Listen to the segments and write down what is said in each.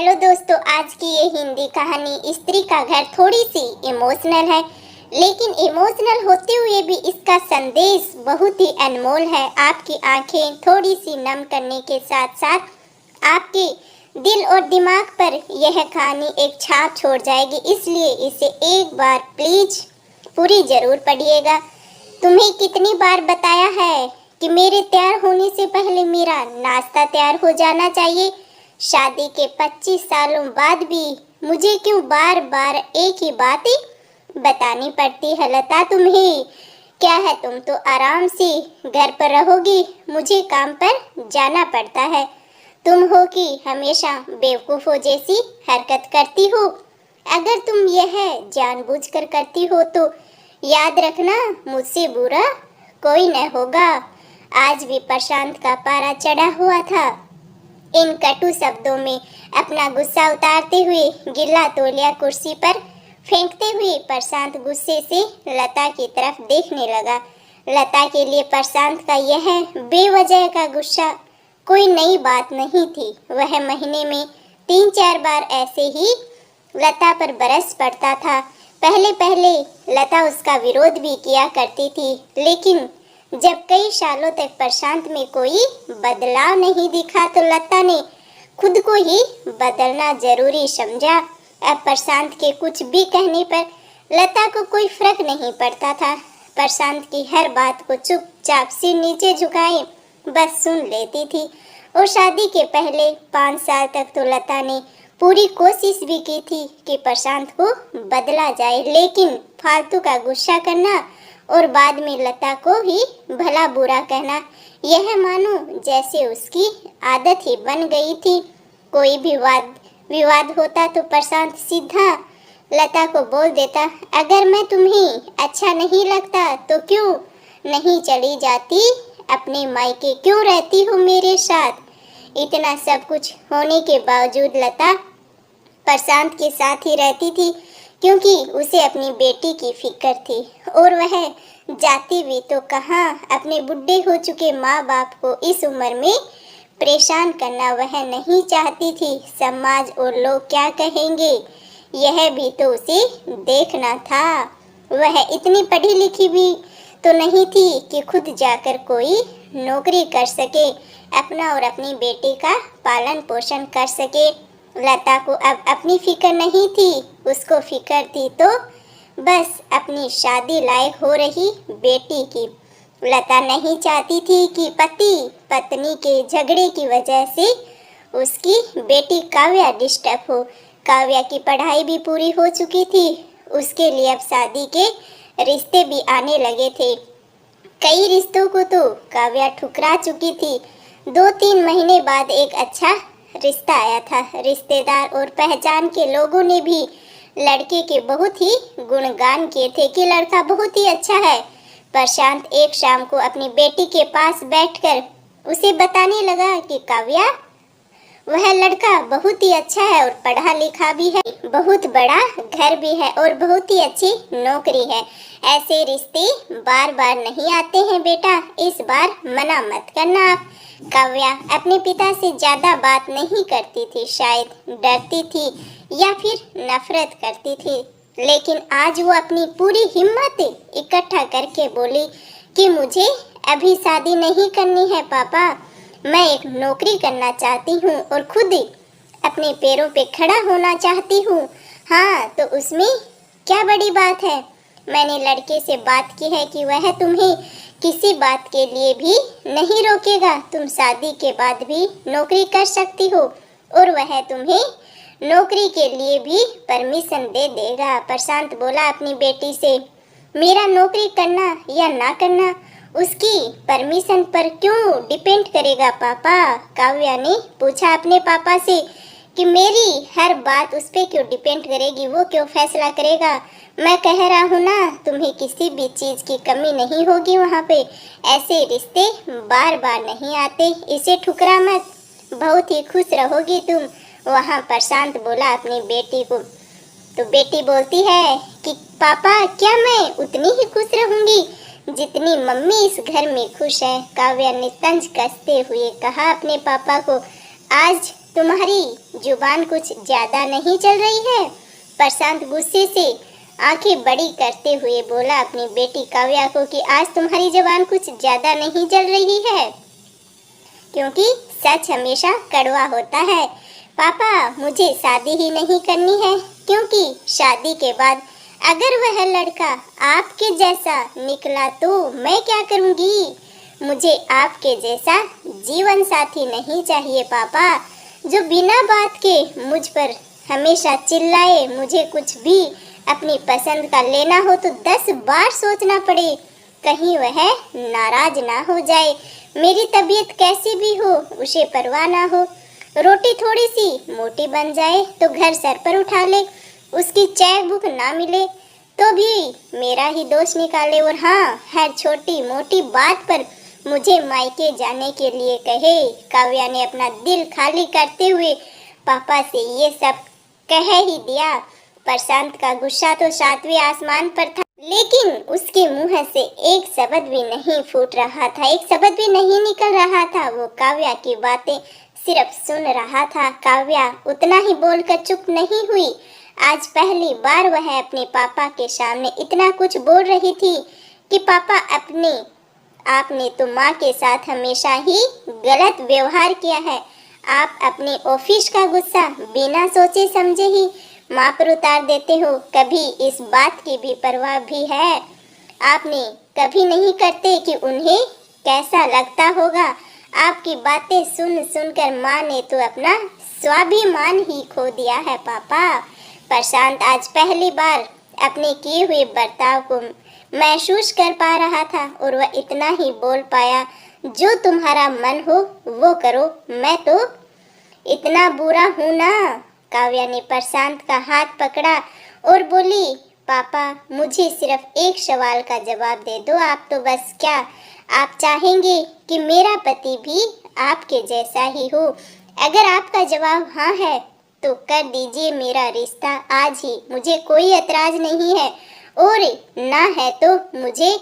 Hello दोस्तों, आज की ये हिंदी कहानी स्त्री का घर थोड़ी सी इमोशनल है, लेकिन इमोशनल होते हुए भी इसका संदेश बहुत ही अनमोल है। आपकी आंखें थोड़ी सी नम करने के साथ साथ आपके दिल और दिमाग पर यह कहानी एक छाप छोड़ जाएगी, इसलिए इसे एक बार प्लीज पूरी जरूर पढ़िएगा। तुम्हें कितनी बार बताया है कि मेरे तैयार होने से पहले मेरा नाश्ता तैयार हो जाना चाहिए। शादी के 25 सालों बाद भी मुझे क्यों बार बार एक ही बात बतानी पड़ती है लता? तुम्हें क्या है, तुम तो आराम से घर पर रहोगी, मुझे काम पर जाना पड़ता है। तुम हो कि हमेशा बेवकूफ़ों जैसी हरकत करती हो। अगर तुम यह जानबूझकर करती हो तो याद रखना, मुझसे बुरा कोई न होगा। आज भी प्रशांत का पारा चढ़ा हुआ था। इन कटु शब्दों में अपना गुस्सा उतारते हुए गिल्ला तौलिया कुर्सी पर फेंकते हुए प्रशांत गुस्से से लता की तरफ देखने लगा। लता के लिए प्रशांत का यह बेवजह का गुस्सा कोई नई बात नहीं थी। वह महीने में 3-4 बार ऐसे ही लता पर बरस पड़ता था। पहले पहले लता उसका विरोध भी किया करती थी, लेकिन जब कई सालों तक प्रशांत में कोई बदलाव नहीं दिखा तो लता ने खुद को ही बदलना जरूरी समझा। अब प्रशांत के कुछ भी कहने पर लता को कोई फर्क नहीं पड़ता था। प्रशांत की हर बात को चुपचाप सिर नीचे झुकाए बस सुन लेती थी। और शादी के पहले 5 साल तक तो लता ने पूरी कोशिश भी की थी कि प्रशांत को बदला जाए, लेकिन फालतू का गुस्सा करना और बाद में लता को ही भला बुरा कहना, यह मानो जैसे उसकी आदत ही बन गई थी। कोई भी विवाद होता तो प्रशांत सीधा लता को बोल देता, अगर मैं तुम्हें अच्छा नहीं लगता तो क्यों नहीं चली जाती, अपने मायके क्यों रहती हो मेरे साथ। इतना सब कुछ होने के बावजूद लता प्रशांत के साथ ही रहती थी, क्योंकि उसे अपनी बेटी की फिक्र थी। और वह जाती भी तो कहाँ, अपने बुढ़े हो चुके माँ बाप को इस उम्र में परेशान करना वह नहीं चाहती थी। समाज और लोग क्या कहेंगे, यह भी तो उसे देखना था। वह इतनी पढ़ी लिखी भी तो नहीं थी कि खुद जाकर कोई नौकरी कर सके, अपना और अपनी बेटी का पालन पोषण कर सके। लता को अब अपनी फिक्र नहीं थी, उसको फिक्र थी तो बस अपनी शादी लायक हो रही बेटी की। लता नहीं चाहती थी कि पति पत्नी के झगड़े की वजह से उसकी बेटी काव्या डिस्टर्ब हो। काव्या की पढ़ाई भी पूरी हो चुकी थी, उसके लिए अब शादी के रिश्ते भी आने लगे थे। कई रिश्तों को तो काव्या ठुकरा चुकी थी। 2-3 महीने बाद एक अच्छा रिश्ता आया था। रिश्तेदार और पहचान के लोगों ने भी लड़के के बहुत ही गुणगान किए थे कि लड़का बहुत ही अच्छा है। प्रशांत एक शाम को अपनी बेटी के पास बैठकर उसे बताने लगा कि काव्या, वह लड़का बहुत ही अच्छा है और पढ़ा लिखा भी है, बहुत बड़ा घर भी है और बहुत ही अच्छी नौकरी है। ऐसे रिश्ते बार बार नहीं आते हैं बेटा, इस बार मना मत करना आप। काव्या अपने पिता से ज्यादा बात नहीं करती थी, शायद डरती थी या फिर नफरत करती थी, लेकिन आज वो अपनी पूरी हिम्मत इकट्ठा करके बोली कि मुझे अभी शादी नहीं करनी है पापा, मैं एक नौकरी करना चाहती हूँ और खुद अपने पैरों पे खड़ा होना चाहती हूँ। हाँ, तो उसमें क्या बड़ी बात है। मैंने लड़के से बात की है कि वह तुम्हें किसी बात के लिए भी नहीं रोकेगा, तुम शादी के बाद भी नौकरी कर सकती हो और वह तुम्हें नौकरी के लिए भी परमिशन दे देगा। प्रशांत बोला अपनी बेटी से, मेरा नौकरी करना या ना करना उसकी परमिशन पर क्यों डिपेंड करेगा पापा। काव्या ने पूछा अपने पापा से कि मेरी हर बात उस पर क्यों डिपेंड करेगी, वो क्यों फैसला करेगा। मैं कह रहा हूँ ना, तुम्हें किसी भी चीज़ की कमी नहीं होगी वहाँ पे। ऐसे रिश्ते बार बार नहीं आते, इसे ठुकरा मत, बहुत ही खुश रहोगी तुम। वहाँ प्रशांत बोला अपनी बेटी को। तो बेटी बोलती है कि पापा, क्या मैं उतनी ही खुश रहूँगी जितनी मम्मी इस घर में खुश है। काव्या ने तंज कसते हुए कहा अपने पापा को, आज तुम्हारी जुबान कुछ ज्यादा नहीं चल रही है? प्रशांत गुस्से से आंखें बड़ी करते हुए बोला अपनी बेटी काव्या को कि आज तुम्हारी जुबान कुछ ज्यादा नहीं चल रही है, क्योंकि सच हमेशा कड़वा होता है। पापा, मुझे शादी ही नहीं करनी है, क्योंकि शादी के बाद अगर वह लड़का आपके जैसा निकला तो मैं क्या करूंगी? मुझे आपके जैसा जीवन साथी नहीं चाहिए पापा, जो बिना बात के मुझ पर हमेशा चिल्लाए। मुझे कुछ भी अपनी पसंद का लेना हो तो 10 बार सोचना पड़े, कहीं वह नाराज ना हो जाए। मेरी तबीयत कैसी भी हो उसे परवाह ना हो। रोटी थोड़ी सी मोटी बन जाए तो घर सर पर उठा ले, उसकी चैक बुक ना मिले तो भी मेरा ही दोष निकाले, और हाँ, हर छोटी मोटी बात पर मुझे मायके जाने के लिए कहे। काव्या ने अपना दिल खाली करते हुए पापा से ये सब कह ही दिया। प्रशांत का गुस्सा तो 7वें आसमान पर था, लेकिन उसके मुंह से एक शब्द भी नहीं फूट रहा था, एक शब्द भी नहीं निकल रहा था। वो काव्या की बातें सिर्फ सुन रहा था। काव्या उतना ही बोलकर चुप नहीं हुई। आज पहली बार वह अपने पापा के सामने इतना कुछ बोल रही थी कि पापा, आपने तो माँ के साथ हमेशा ही गलत व्यवहार किया है। आप अपने ऑफिस का गुस्सा बिना सोचे समझे ही माँ पर उतार देते हो। कभी इस बात की भी परवाह भी है आपने कभी नहीं करते कि उन्हें कैसा लगता होगा। आपकी बातें सुन सुनकर माँ ने तो अपना स्वाभिमान ही खो दिया है पापा। प्रशांत आज पहली बार अपने किए हुए बर्ताव को महसूस कर पा रहा था, और वह इतना ही बोल पाया, जो तुम्हारा मन हो वो करो, मैं तो इतना बुरा हूँ ना? काव्या ने प्रशांत का हाथ पकड़ा और बोली, पापा, मुझे सिर्फ एक सवाल का जवाब दे दो आप तो बस। क्या आप चाहेंगे कि मेरा पति भी आपके जैसा ही हो? अगर आपका जवाब हाँ है तो कर दीजिए मेरा रिश्ता आज ही, मुझे कोई एतराज नहीं है, और ना है तो मुझे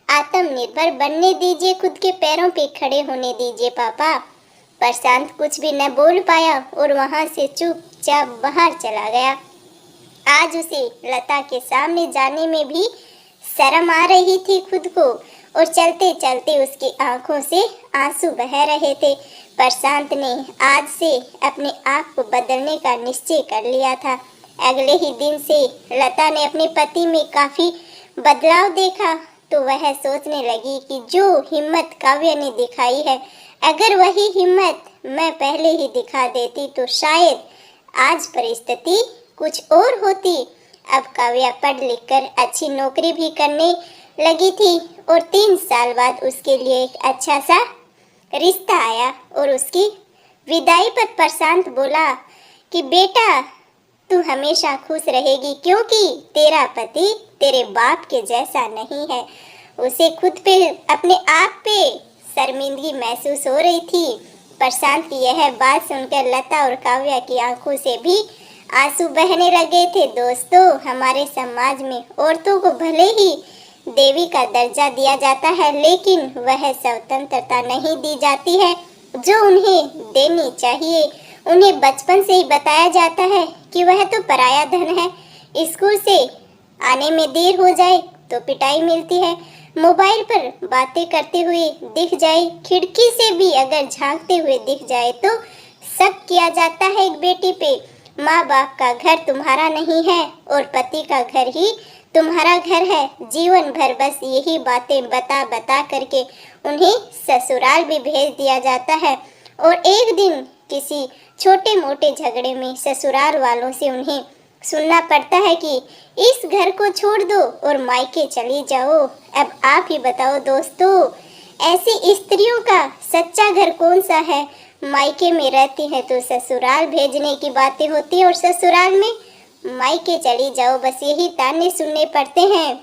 आत्मनिर्भर बनने दीजिए, खुद के पैरों पे खड़े होने दीजिए पापा। प्रशांत कुछ भी न बोल पाया और वहां से चुपचाप बाहर चला गया। आज उसे लता के सामने जाने में भी शर्म आ रही थी खुद को, और चलते चलते उसकी आंखों से आंसू बह रहे थे। प्रशांत ने आज से अपने आप को बदलने का निश्चय कर लिया था। अगले ही दिन से लता ने अपने पति में काफी बदलाव देखा, तो वह सोचने लगी कि जो हिम्मत काव्या ने दिखाई है, अगर वही हिम्मत मैं पहले ही दिखा देती तो शायद आज परिस्थिति कुछ और होती। अब काव्या पढ़ लिख कर अच्छी नौकरी भी करने लगी थी, और 3 साल बाद उसके लिए एक अच्छा सा रिश्ता आया। और उसकी विदाई पर प्रशांत बोला कि बेटा, तू हमेशा खुश रहेगी, क्योंकि तेरा पति तेरे बाप के जैसा नहीं है। उसे खुद पे, अपने आप पे शर्मिंदगी महसूस हो रही थी। प्रशांत की यह बात सुनकर लता और काव्या की आंखों से भी आंसू बहने लगे थे। दोस्तों, हमारे समाज में औरतों को भले ही देवी का दर्जा दिया जाता है, लेकिन वह स्वतंत्रता नहीं दी जाती है जो उन्हें देनी चाहिए। उन्हें बचपन से ही बताया जाता है कि वह तो पराया धन है। स्कूल से आने में देर हो जाए तो पिटाई मिलती है, मोबाइल पर बातें करते हुए दिख जाए, खिड़की से भी अगर झांकते हुए दिख जाए तो शक किया जाता है एक बेटी पे। माँ बाप का घर तुम्हारा नहीं है और पति का घर ही तुम्हारा घर है। जीवन भर बस यही बातें बता बता करके उन्हें ससुराल भी भेज दिया जाता है, और एक दिन किसी छोटे मोटे झगड़े में ससुराल वालों से उन्हें सुनना पड़ता है कि इस घर को छोड़ दो और मायके चली जाओ। अब आप ही बताओ दोस्तों, ऐसी स्त्रियों का सच्चा घर कौन सा है? मायके में रहती है तो ससुराल भेजने की बातें होती है, और ससुराल में मायके चली जाओ, बस यही ताने सुनने पड़ते हैं।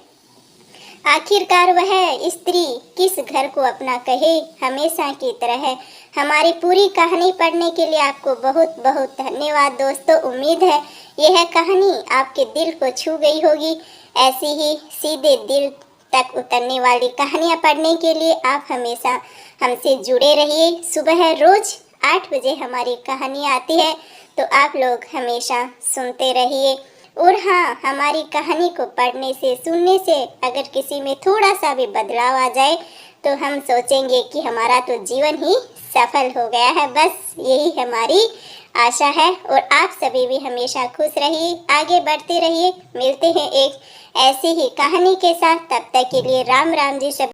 आखिरकार वह स्त्री किस घर को अपना कहे? हमेशा की तरह हमारी पूरी कहानी पढ़ने के लिए आपको बहुत बहुत धन्यवाद दोस्तों। उम्मीद है यह कहानी आपके दिल को छू गई होगी। ऐसी ही सीधे दिल तक उतरने वाली कहानियाँ पढ़ने के लिए आप हमेशा हमसे जुड़े रहिए। सुबह रोज 8 बजे हमारी कहानी आती है, तो आप लोग हमेशा सुनते रहिए। और हाँ, हमारी कहानी को पढ़ने से, सुनने से अगर किसी में थोड़ा सा भी बदलाव आ जाए तो हम सोचेंगे कि हमारा तो जीवन ही सफल हो गया है। बस यही हमारी आशा है। और आप सभी भी हमेशा खुश रहिए, आगे बढ़ते रहिए। मिलते हैं एक ऐसी ही कहानी के साथ, तब तक के लिए राम राम जी।